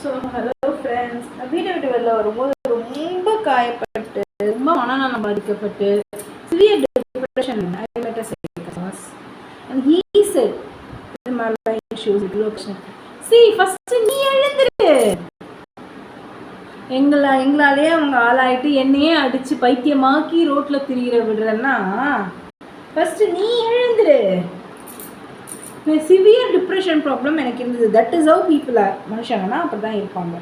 So hello friends, video விட்டு வெளில வரும்போது ரொம்ப காயப்பட்டு ரொம்ப மனநலம் பாதிக்கப்பட்டு severe depression I met a psychiatrist and he said my life issues with location. See, first நீ எழுந்துரு. எங்களாலே அவங்க ஆளாயிட்டு என்னையே அடிச்சு பைத்தியமாக்கி ரோட்ல திரியிற விடுறேன்னா ஃபர்ஸ்ட் நீ எழுந்துரு. சிவியர் டிப்ரெஷன் ப்ராப்ளம் எனக்கு இருந்தது. That is how people are. மனுஷங்கன்னா அப்படி தான் இருப்பாங்க.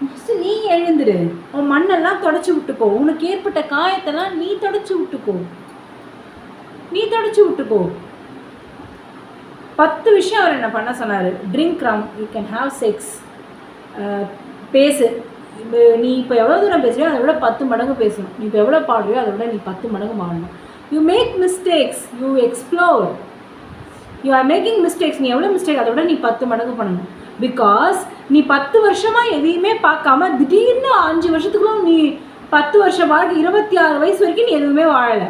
ஃபஸ்ட்டு நீ எழுந்துரு. உன் மண்ணெல்லாம் தொடச்சி விட்டுக்கோ. உனக்கு ஏற்பட்ட காயத்தெல்லாம் நீ தொடச்சி விட்டுக்கோ. 10 விஷயம் அவர் என்ன பண்ண சொன்னார். Drink rum, you can have sex, பேசு. நீ இப்போ எவ்வளோ தூரம் பேசுறியோ அதை விட 10 மடங்கு பேசணும். நீ இப்போ எவ்வளோ பாடுறியோ அதை விட நீ 10 மடங்கு பாடணும். You make mistakes, you explore. You are making mistakes. நீ எவ்வளோ மிஸ்டேக் அதை விட நீ 10 மடங்கு பண்ணணும். பிகாஸ் நீ 10 வருஷமாக எதையுமே பார்க்காம திடீர்னு 5 வருஷத்துக்குள்ள நீ 10 வருஷம் வாழ்க்கை 26 வயசு வரைக்கும் நீ எதுவுமே வாழலை.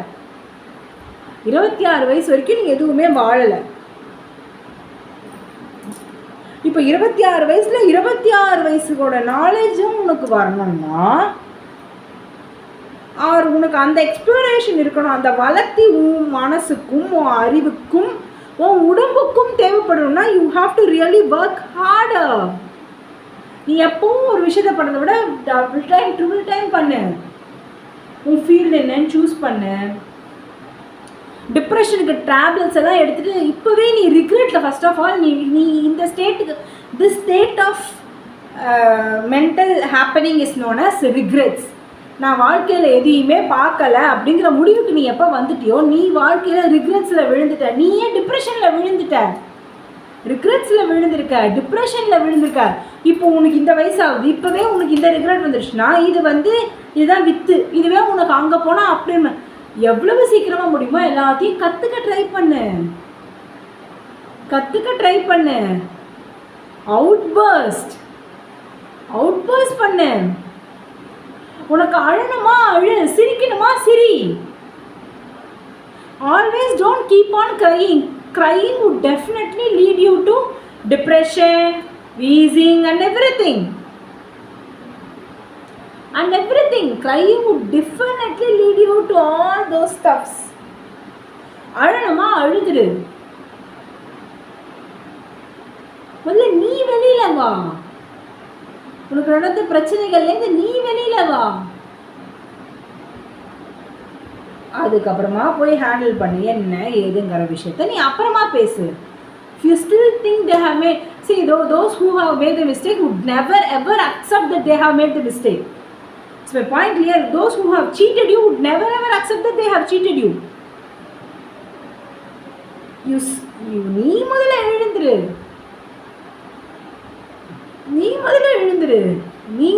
26 வயசு வரைக்கும் நீ எதுவுமே வாழலை. இப்போ 26 வயசில் 26 வயசுக்கோட நாலேஜும் உனக்கு வரணும்னா உனக்கு அந்த எக்ஸ்ப்ளோரேஷன் இருக்கணும். அந்த வளர்த்தி உன் மனசுக்கும் உன் அறிவுக்கும் உன் உடம்புக்கும் தேவைப்படணும்னா you have to really work harder. நீ எப்பவும் ஒரு விஷயத்தை பண்ணுறதை விட டபுள் டைம் ட்ரிபிள் டைம் பண்ணு. உன் ஃபீல்டு என்னன்னு சூஸ் பண்ணு. டிப்ரெஷனுக்கு டேப்லெட்ஸ் எல்லாம் எடுத்துகிட்டு இப்போவே நீ ரிக்ரெட்டில் ஃபர்ஸ்ட் ஆஃப் ஆல் நீ இந்த ஸ்டேட்டுக்கு this state of mental happening is known as regrets. நான் வாழ்க்கையில் எதையுமே பார்க்கல அப்படிங்கிற முடிவுக்கு நீ எப்போ வந்துட்டியோ நீ வாழ்க்கையில் ரிக்ரெட்ஸில் விழுந்துட்ட. நீ ஏன் டிப்ரெஷனில் விழுந்துட்ட? ரிக்ரெட்ஸில் விழுந்திருக்க, டிப்ரெஷனில் விழுந்திருக்க. இப்போ உனக்கு இந்த வயசாகுது, இப்போவே உனக்கு இந்த ரிக்ரெட் வந்துடுச்சுன்னா இதுதான் வித்து. இதுவே உனக்கு அங்கே போனால் அப்படின்னு எவ்வளவு சீக்கிரமாக முடியுமோ எல்லாத்தையும் கற்றுக்க ட்ரை பண்ணு. அவுட்பர்ஸ்ட் பண்ணு. உனக்கு அழணுமா அழு, சிரிக்கணுமா சிரி. Always don't keep on crying. Crying would definitely lead you to depression, wheezing and everything. Crying would definitely lead you to all those stuffs. அழணுமா அழுதுரு. முதல்ல நீ வெளியில வா. உனக்கு நடந்த பிரச்சனைகள்லேருந்து நீ வெளியில வா. அதுக்கப்புறமா போய் ஹேண்டில் பண்ணி என்ன ஏதுங்கிற விஷயத்த நீ அப்புறமா பேசு. If you still think they have made, see, those who have made the mistake would never ever accept that they have made the mistake. So my point clear. Those who have cheated you would never ever accept that they have cheated you. நீ முதல்ல எழுந்துரு. நீ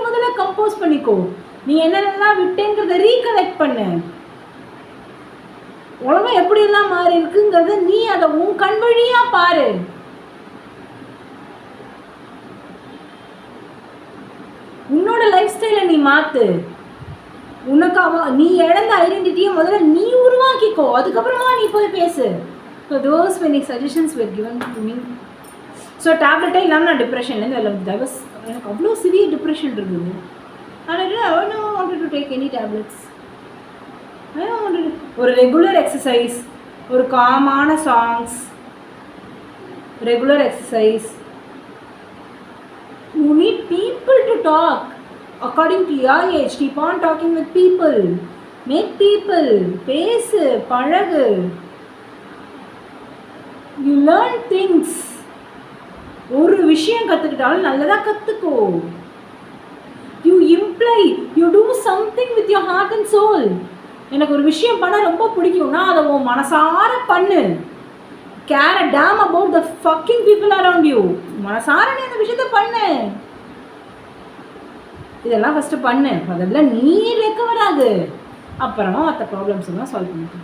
முதல்ல compose பண்ணிக்கோ. நீ என்னென்னலாம் விட்டேங்கிறத recollect பண்ணு. உலகம் எப்படியெல்லாம் மாறி இருக்குங்கிறத நீ அதை உன் கண் வழியா பாரு. உன்னோட லைஃப் ஸ்டைலை நீ மாத்து. நீ இழந்த ஐடென்டிட்டியை முதல்ல நீ உருவாக்கிக்கோ. அதுக்கப்புறமா நீ போய் பேசு. So those many suggestions were given to me. So டேப்லெட்டே இல்லாமல் நான் டிப்ரெஷன்லேருந்து வெளில வந்து எனக்கு அவ்வளோ சிவியர் டிப்ரெஷன் இருந்தது. ஆனால் I don't wanted to take any tablets. ஒரு ரெகுலர் எக்ஸசைஸ், ஒரு காமான songs, regular exercise. You need people to talk according to your age. Keep on talking with people. Make people. பேசு, பழகு. You learn things. ஒரு விஷயம் கற்றுக்கிட்டாலும் நல்லதாக கற்றுக்கோ. You imply. You do something with your heart and soul. எனக்கு ஒரு விஷயம் பண்ண ரொம்ப பிடிக்கும்னா அதை உன் மனசார பண்ணு. Care a damn about the fucking people around you. மனசார நீ அந்த விஷயத்தை பண்ணு. இதெல்லாம் ஃபஸ்ட்டு பண்ணு. அதெல்லாம் நீ ரெக்கவர் ஆகு. அப்புறமா மற்ற ப்ராப்ளம்ஸ் எல்லாம் சால்வ் பண்ணிக்கோ.